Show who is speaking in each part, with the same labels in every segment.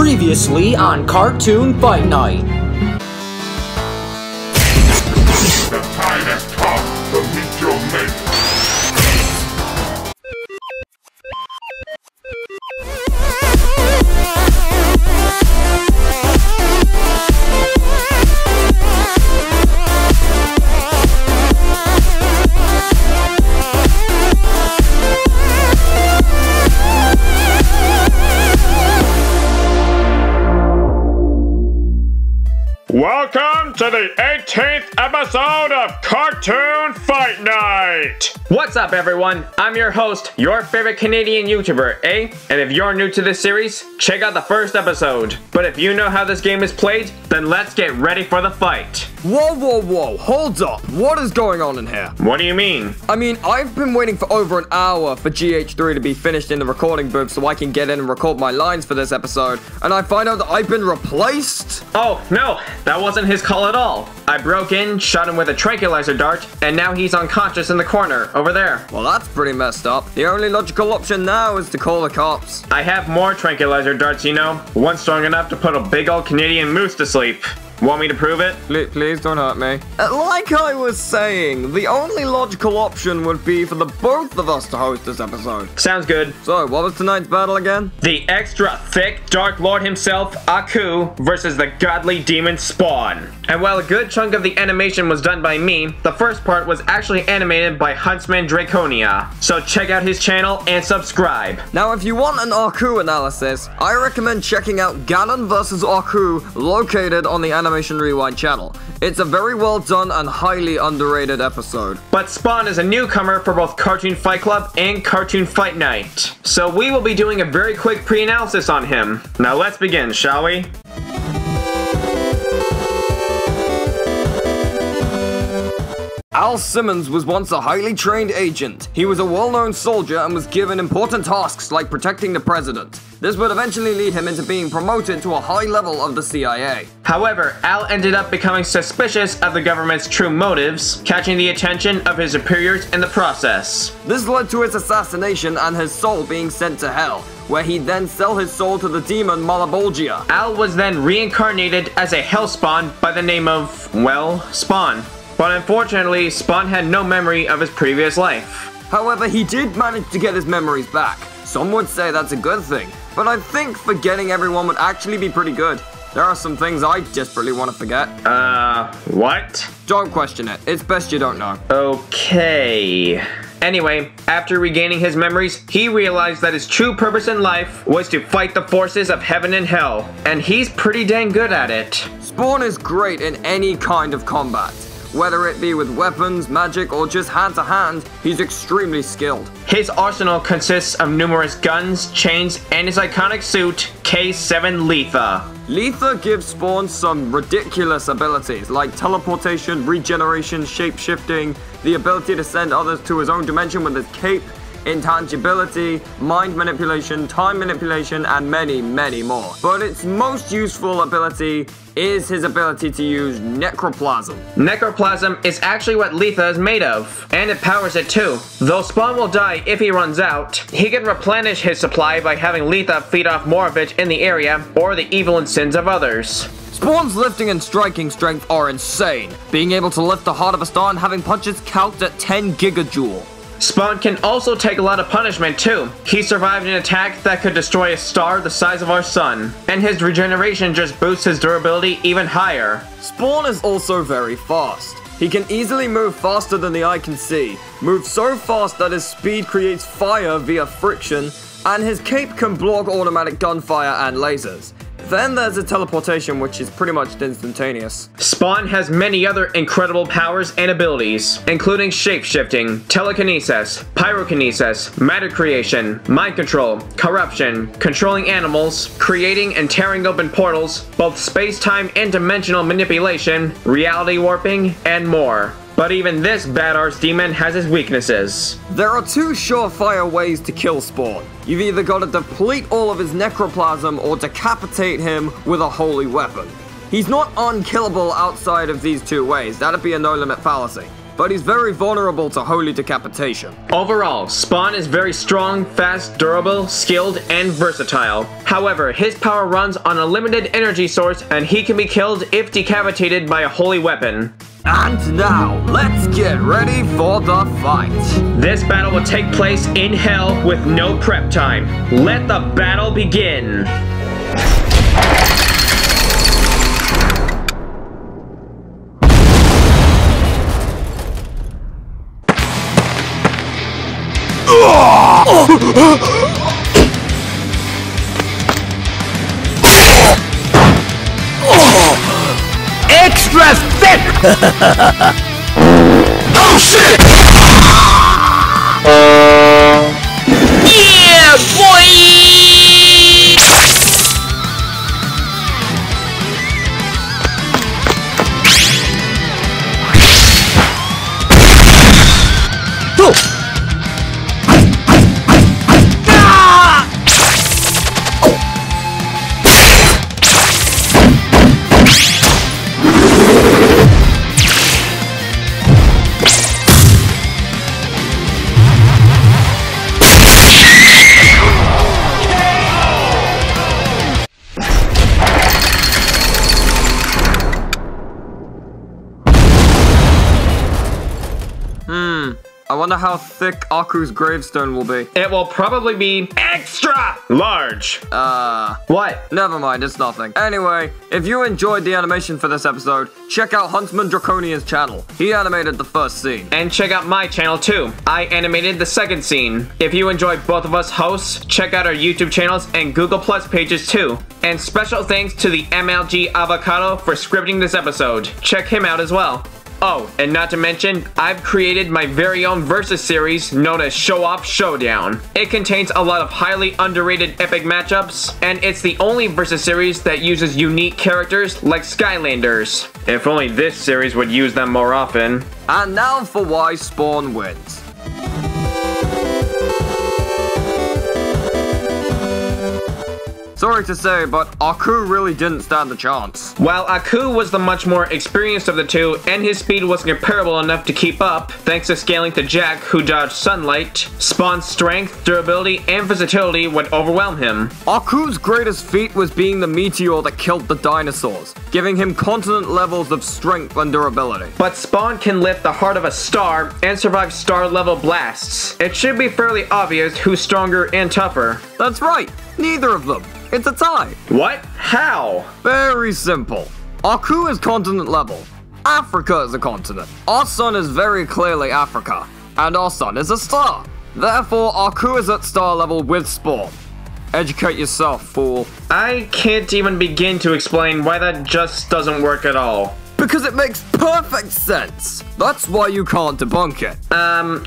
Speaker 1: Previously on Cartoon Fight Night.
Speaker 2: The time has come to meet your mate. Welcome to the 18th episode of Cartoon Fight Night!
Speaker 3: What's up, everyone? I'm your host, your favorite Canadian YouTuber, eh? And if you're new to this series, check out the first episode. But if you know how this game is played, then let's get ready for the fight.
Speaker 4: Whoa, hold up. What is going on in here?
Speaker 3: What do you mean?
Speaker 4: I mean, I've been waiting for over an hour for GH3 to be finished in the recording booth so I can get in and record my lines for this episode, and I find out that I've been replaced?
Speaker 3: Oh, no, that wasn't his call at all. I broke in, shot him with a tranquilizer dart, and now he's unconscious in the corner, over there.
Speaker 4: Well, that's pretty messed up. The only logical option now is to call the cops.
Speaker 3: I have more tranquilizer darts, you know. One strong enough to put a big old Canadian moose to sleep. Want me to prove it?
Speaker 4: Please don't hurt me. Like I was saying, the only logical option would be for the both of us to host this episode.
Speaker 3: Sounds good.
Speaker 4: So, what was tonight's battle again?
Speaker 3: The extra thick Dark Lord himself, Aku, versus the godly demon Spawn. And while a good chunk of the animation was done by me, the first part was actually animated by Huntsman Draconia. So check out his channel and subscribe.
Speaker 4: Now, if you want an Aku analysis, I recommend checking out Ganon vs. Aku, located on the Animation Rewind channel. It's a very well done and highly underrated episode.
Speaker 3: But Spawn is a newcomer for both Cartoon Fight Club and Cartoon Fight Night. So we will be doing a very quick pre-analysis on him. Now let's begin, shall we?
Speaker 4: Al Simmons was once a highly trained agent. He was a well-known soldier and was given important tasks like protecting the president. This would eventually lead him into being promoted to a high level of the CIA.
Speaker 3: However, Al ended up becoming suspicious of the government's true motives, catching the attention of his superiors in the process.
Speaker 4: This led to his assassination and his soul being sent to hell, where he'd then sell his soul to the demon Malebolgia.
Speaker 3: Al was then reincarnated as a Hellspawn by the name of, well, Spawn. But unfortunately, Spawn had no memory of his previous life.
Speaker 4: However, he did manage to get his memories back. Some would say that's a good thing, but I think forgetting everyone would actually be pretty good. There are some things I desperately want to forget.
Speaker 3: What?
Speaker 4: Don't question it. It's best you don't know.
Speaker 3: Okay. Anyway, after regaining his memories, he realized that his true purpose in life was to fight the forces of heaven and hell, and he's pretty dang good at it.
Speaker 4: Spawn is great in any kind of combat. Whether it be with weapons, magic, or just hand-to-hand, he's extremely skilled.
Speaker 3: His arsenal consists of numerous guns, chains, and his iconic suit, K7 Letha.
Speaker 4: Letha gives Spawn some ridiculous abilities, like teleportation, regeneration, shape-shifting, the ability to send others to his own dimension with his cape, intangibility, mind manipulation, time manipulation, and many, many more. But its most useful ability is his ability to use Necroplasm.
Speaker 3: Necroplasm is actually what Letha is made of, and it powers it too. Though Spawn will die if he runs out, he can replenish his supply by having Letha feed off more of it in the area, or the evil and sins of others.
Speaker 4: Spawn's lifting and striking strength are insane, being able to lift the heart of a star and having punches calced at 10 gigajoule.
Speaker 3: Spawn can also take a lot of punishment too. He survived an attack that could destroy a star the size of our sun, and his regeneration just boosts his durability even higher.
Speaker 4: Spawn is also very fast. He can easily move faster than the eye can see, move so fast that his speed creates fire via friction, and his cape can block automatic gunfire and lasers. Then there's a teleportation, which is pretty much instantaneous.
Speaker 3: Spawn has many other incredible powers and abilities, including shape-shifting, telekinesis, pyrokinesis, matter creation, mind control, corruption, controlling animals, creating and tearing open portals, both space-time and dimensional manipulation, reality warping, and more. But even this badass demon has his weaknesses.
Speaker 4: There are two surefire ways to kill Spawn. You've either got to deplete all of his necroplasm or decapitate him with a holy weapon. He's not unkillable outside of these two ways. That'd be a no-limit fallacy. but he's very vulnerable to holy decapitation.
Speaker 3: Overall, Spawn is very strong, fast, durable, skilled, and versatile. However, his power runs on a limited energy source and he can be killed if decapitated by a holy weapon.
Speaker 4: And now, let's get ready for the fight.
Speaker 3: This battle will take place in hell with no prep time. Let the battle begin.
Speaker 1: Extra thick!
Speaker 2: Oh shit!
Speaker 1: Yeah, boy!
Speaker 4: I wonder how thick Aku's gravestone will be.
Speaker 3: It will probably be extra large. What?
Speaker 4: Never mind, it's nothing. Anyway, if you enjoyed the animation for this episode, check out Huntsman Draconian's channel. He animated the first scene.
Speaker 3: And check out my channel too. I animated the second scene. If you enjoyed both of us hosts, check out our YouTube channels and Google Plus pages too. And special thanks to the MLG Avocado for scripting this episode. Check him out as well. Oh, and not to mention, I've created my very own Versus series known as Show Off Showdown. It contains a lot of highly underrated epic matchups, and it's the only Versus series that uses unique characters like Skylanders. If only this series would use them more often.
Speaker 4: And now for why Spawn wins. Sorry to say, but Aku really didn't stand a chance.
Speaker 3: While Aku was the much more experienced of the two, and his speed was comparable enough to keep up, thanks to scaling to Jack, who dodged sunlight, Spawn's strength, durability, and versatility would overwhelm him.
Speaker 4: Aku's greatest feat was being the meteor that killed the dinosaurs, giving him continent levels of strength and durability.
Speaker 3: But Spawn can lift the heart of a star and survive star-level blasts. It should be fairly obvious who's stronger and tougher.
Speaker 4: That's right, neither of them. It's a tie.
Speaker 3: What? How?
Speaker 4: Very simple. Aku is continent level. Africa is a continent. Our sun is very clearly Africa. And our sun is a star. Therefore, Aku is at star level with Spawn. Educate yourself, fool.
Speaker 3: I can't even begin to explain why that just doesn't work at all.
Speaker 4: Because it makes perfect sense. That's why you can't debunk it.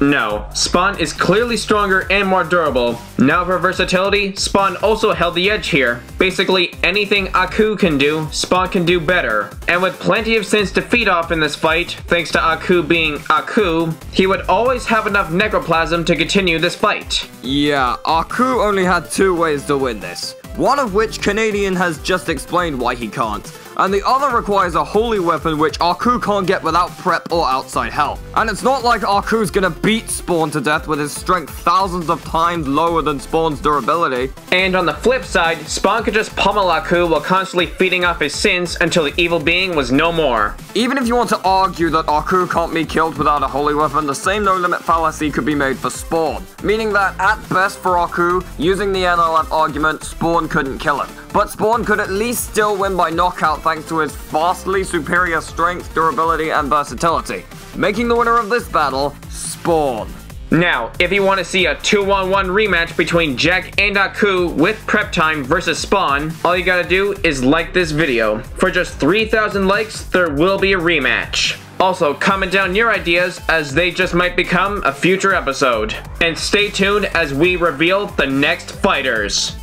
Speaker 3: No. Spawn is clearly stronger and more durable. Now for versatility, Spawn also held the edge here. Basically, anything Aku can do, Spawn can do better. And with plenty of sins to feed off in this fight, thanks to Aku being Aku, he would always have enough necroplasm to continue this fight.
Speaker 4: Yeah, Aku only had two ways to win this. One of which Canadian has just explained why he can't. And the other requires a holy weapon which Aku can't get without prep or outside help. And it's not like Aku's gonna beat Spawn to death with his strength thousands of times lower than Spawn's durability.
Speaker 3: And on the flip side, Spawn could just pummel Aku while constantly feeding off his sins until the evil being was no more.
Speaker 4: Even if you want to argue that Aku can't be killed without a holy weapon, the same no-limit fallacy could be made for Spawn. Meaning that, at best for Aku, using the NLF argument, Spawn couldn't kill him. But Spawn could at least still win by knockout thanks to his vastly superior strength, durability, and versatility. Making the winner of this battle, Spawn.
Speaker 3: Now, if you want to see a 2-on-1 rematch between Jack and Aku with prep time versus Spawn, all you gotta do is like this video. For just 3,000 likes, there will be a rematch. Also, comment down your ideas as they just might become a future episode. And stay tuned as we reveal the next fighters.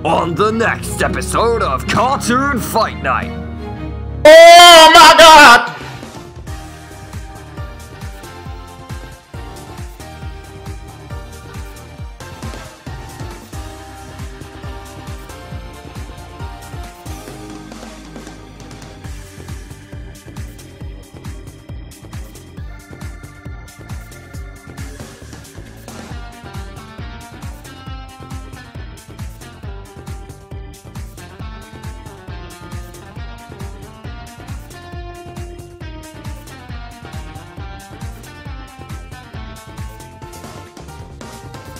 Speaker 4: On the next episode of Cartoon Fight Night.
Speaker 1: Oh my god!